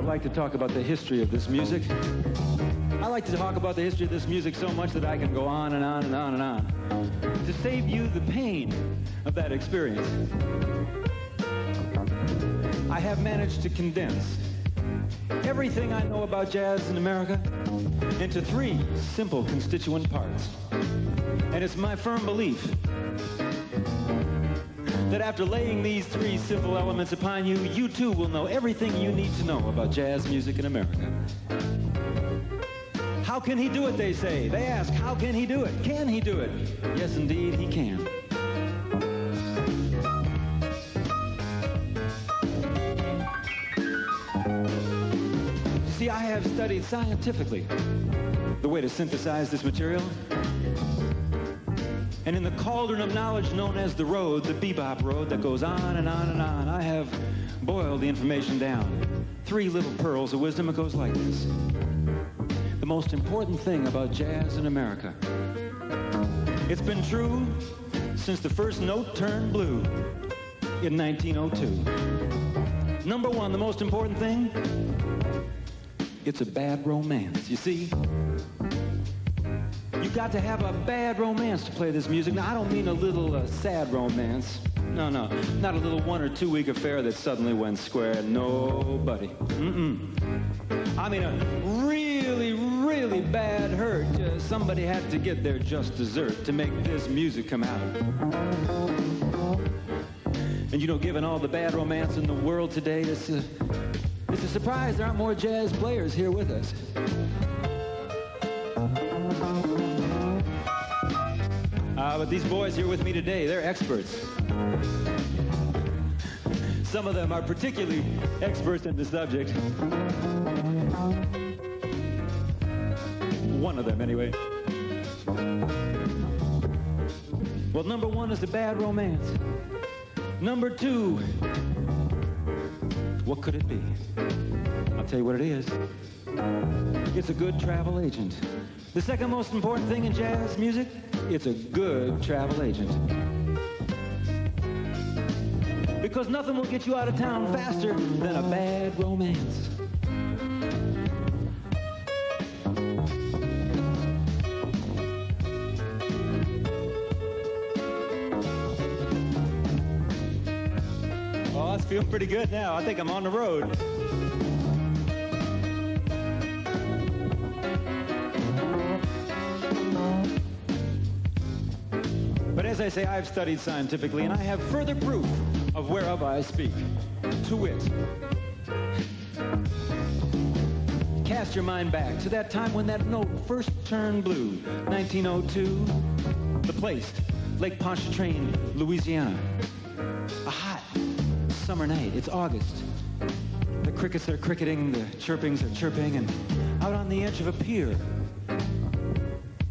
like to talk about the history of this music. I like to talk about the history of this music so much that I can go on and on and on and on to save you the pain of that experience. I have managed to condense everything I know about jazz in America into 3 simple constituent parts. And it's my firm belief that after laying these 3 simple elements upon you, you too will know everything you need to know about jazz music in America. How can he do it, they say? They ask, how can he do it? Can he do it? Yes, indeed, he can. See, I have studied scientifically the way to synthesize this material. And in the cauldron of knowledge known as the road, the bebop road that goes on and on and on, I have boiled the information down. 3 little pearls of wisdom. It goes like this. The most important thing about jazz in America. It's been true since the first note turned blue in 1902. Number 1, the most important thing, it's a bad romance. You see? You've got to have a bad romance to play this music. Now, I don't mean a little sad romance. No, not a little 1 or 2 week affair that suddenly went square. Nobody. I mean a really, really bad hurt. Somebody had to get their just dessert to make this music come out. And you know, given all the bad romance in the world today, it's a surprise there aren't more jazz players here with us. But these boys here with me today, they're experts. Some of them are particularly experts in the subject. One of them, anyway. Well, number 1 is the bad romance. Number 2, what could it be? I'll tell you what it is. It's a good travel agent. The second most important thing in jazz music, it's a good travel agent. Because nothing will get you out of town faster than a bad romance. Oh, it's feeling pretty good now. I think I'm on the road. But as I say, I've studied scientifically, and I have further proof of whereof I speak. To wit, cast your mind back to that time when that note first turned blue, 1902. The place, Lake Pontchartrain, Louisiana. A hot summer night. It's August. The crickets are cricketing, the chirpings are chirping, and out on the edge of a pier,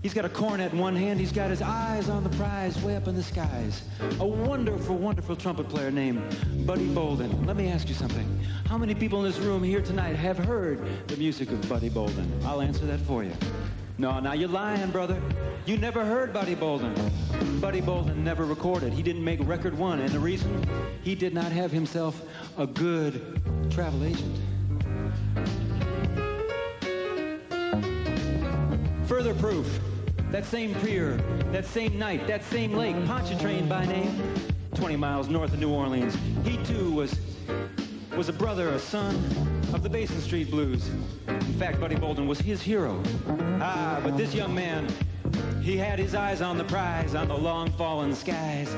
he's got a cornet in one hand. He's got his eyes on the prize way up in the skies. A wonderful, wonderful trumpet player named Buddy Bolden. Let me ask you something. How many people in this room here tonight have heard the music of Buddy Bolden? I'll answer that for you. No, now you're lying, brother. You never heard Buddy Bolden. Buddy Bolden never recorded. He didn't make record 1. And the reason? He did not have himself a good travel agent. Further proof. That same pier, that same night, that same lake, Pontchartrain by name, 20 miles north of New Orleans. He too was a brother, a son of the Basin Street Blues. In fact, Buddy Bolden was his hero. But this young man, he had his eyes on the prize, on the long fallen skies.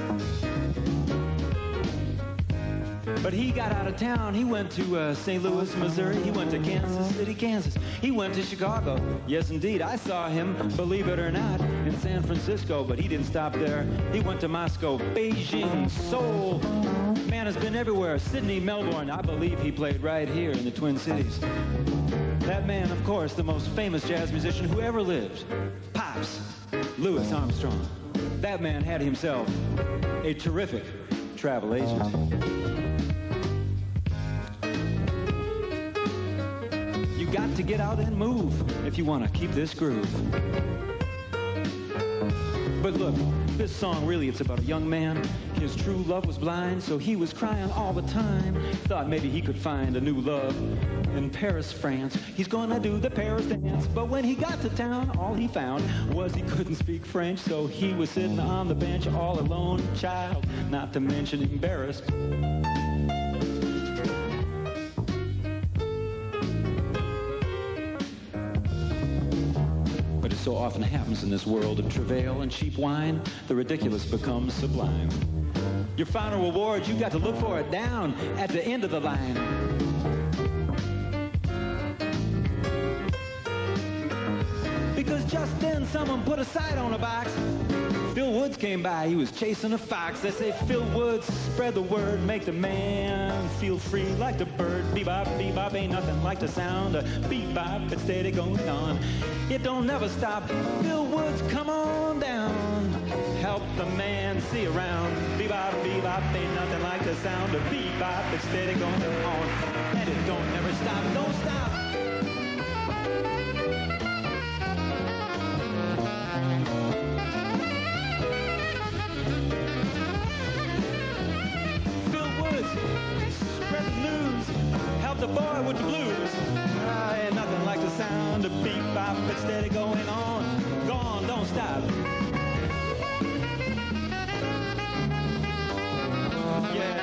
But he got out of town. He went to St. Louis, Missouri. He went to Kansas City, Kansas. He went to Chicago. Yes, indeed. I saw him, believe it or not, in San Francisco, but he didn't stop there. He went to Moscow, Beijing, Seoul. Man has been everywhere. Sydney, Melbourne. I believe he played right here in the Twin Cities. That man, of course, the most famous jazz musician who ever lived, Pops, Louis Armstrong. That man had himself a terrific travel agent. You got to get out and move if you want to keep this groove. But look, this song really, it's about a young man, His true love was blind, so he was crying all the time. Thought maybe he could find a new love in Paris, France. He's gonna do the Paris dance. But when he got to town, all he found was he couldn't speak French. So he was sitting on the bench all alone, child, not to mention embarrassed. But it so often happens in this world of travail and cheap wine, the ridiculous becomes sublime. Your final reward, you got to look for it down at the end of the line. Because just then someone put a sight on a box. Phil Woods came by, he was chasing a fox. They say Phil Woods, spread the word, make the man feel free like the bird. Bebop, bebop, ain't nothing like the sound of bebop, it's steady going on. It don't never stop. Phil Woods, come on down, help the man see around. Bebop, bebop, ain't nothing like the sound of bebop, it's steady going on. And it don't never stop, don't stop. Spread the news, help the boy with the blues. Ain't nothing like the sound of bebop, it's steady going on. Go on, don't stop. Yeah.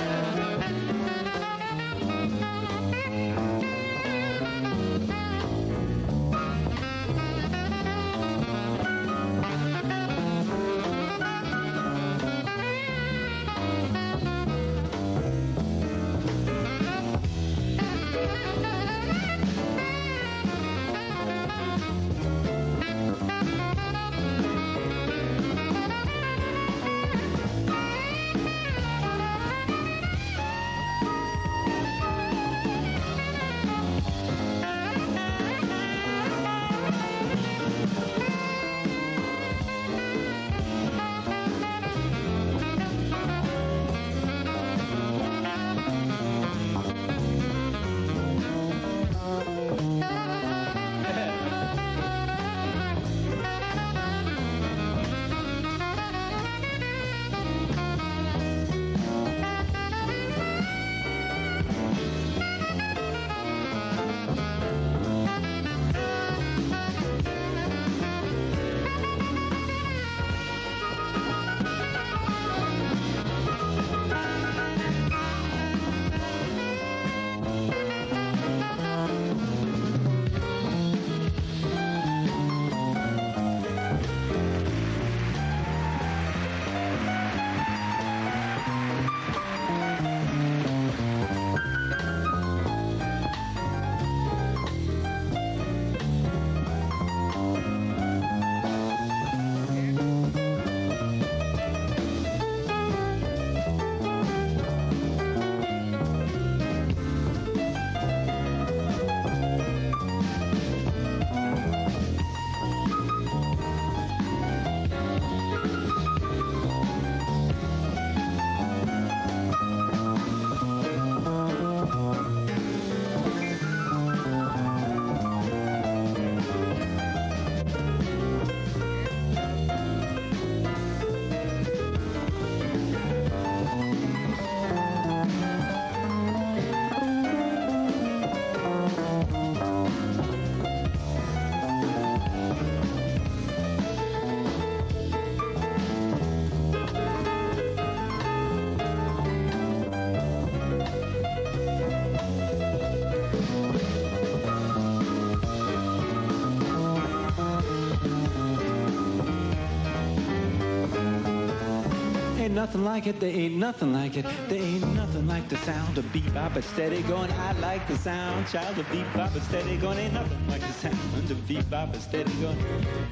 Ain't nothing like it, there ain't nothing like it. There ain't nothing like the sound of bebop, it's steady going. I like the sound, child, of bebop, it's steady going. Ain't nothing like the sound of bebop, it's steady going.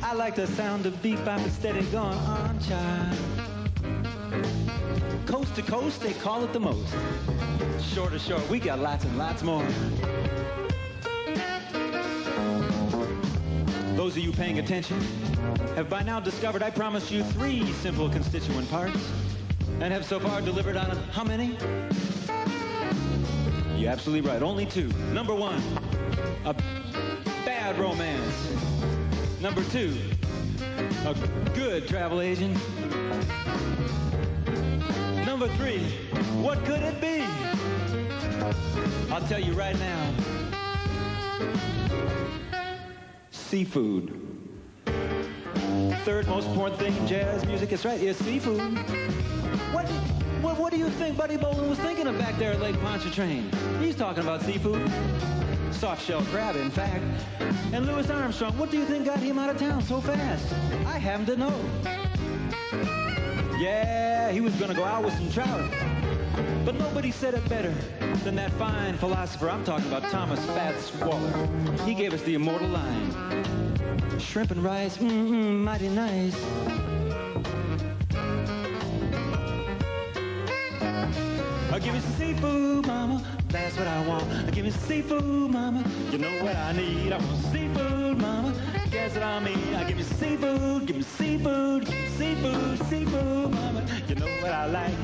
I like the sound of bebop, it's steady going on, child. Coast to coast, they call it the most. Shore to shore, we got lots and lots more. Those of you paying attention have by now discovered I promised you 3 simple constituent parts and have so far delivered on how many? You're absolutely right, only 2. Number 1, a bad romance. Number 2, a good travel agent. number 3. What could it be? I'll tell you right now. Seafood. Third most important thing in jazz music, it's right, is seafood. What do you think Buddy Bolin was thinking of back there at Lake Pontchartrain? He's talking about seafood. Soft-shell crab, in fact. And Louis Armstrong, what do you think got him out of town so fast? I happen to know. Yeah, he was gonna go out with some trout. But nobody said it better than that fine philosopher. I'm talking about Thomas Fats Waller. He gave us the immortal line. Shrimp and rice, mighty nice. Give me some seafood, mama, that's what I want. Give me some seafood, mama, you know what I need. I want seafood, mama, guess what I mean. Give me seafood, give me seafood, give me seafood, seafood, mama, you know what I like.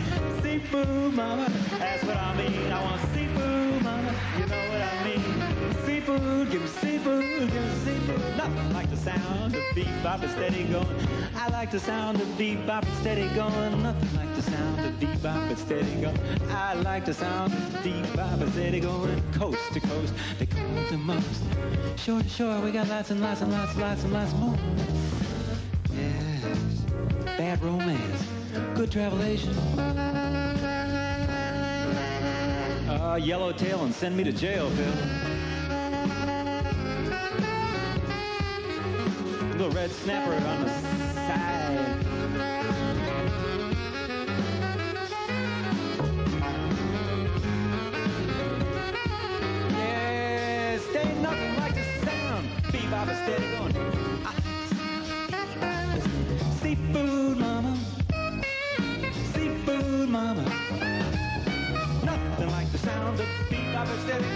Seafood, mama, that's what I mean. I want seafood, mama, you know what I mean. Seafood, give me seafood, give me seafood. Nothing like the sound of bebop and steady going. I like the sound of bebop and steady going. Nothing like the sound of bebop and steady going. I like the sound of bebop and steady going. Coast to coast, they call it the most. Shore to shore, we got lots and lots and lots and lots and lots more. Yes, bad romance, good travelation. Yellowtail and send me to jail, Phil. Little red snapper on the side. Yes, ain't nothing like the sound. Bebop is steady going. Seafood, mama. Seafood, mama. Nothing like the sound of bebop and steady.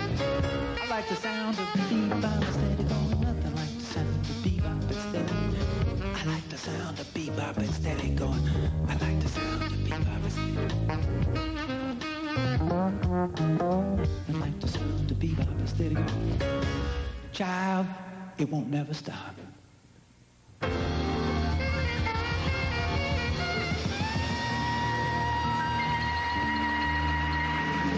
I like the sound of bebop and steady going. Nothing like the sound of bebop and steady. I like the sound of bebop and steady going. I like the sound of bebop and steady. I like the sound of bebop and steady going. Child, it won't never stop.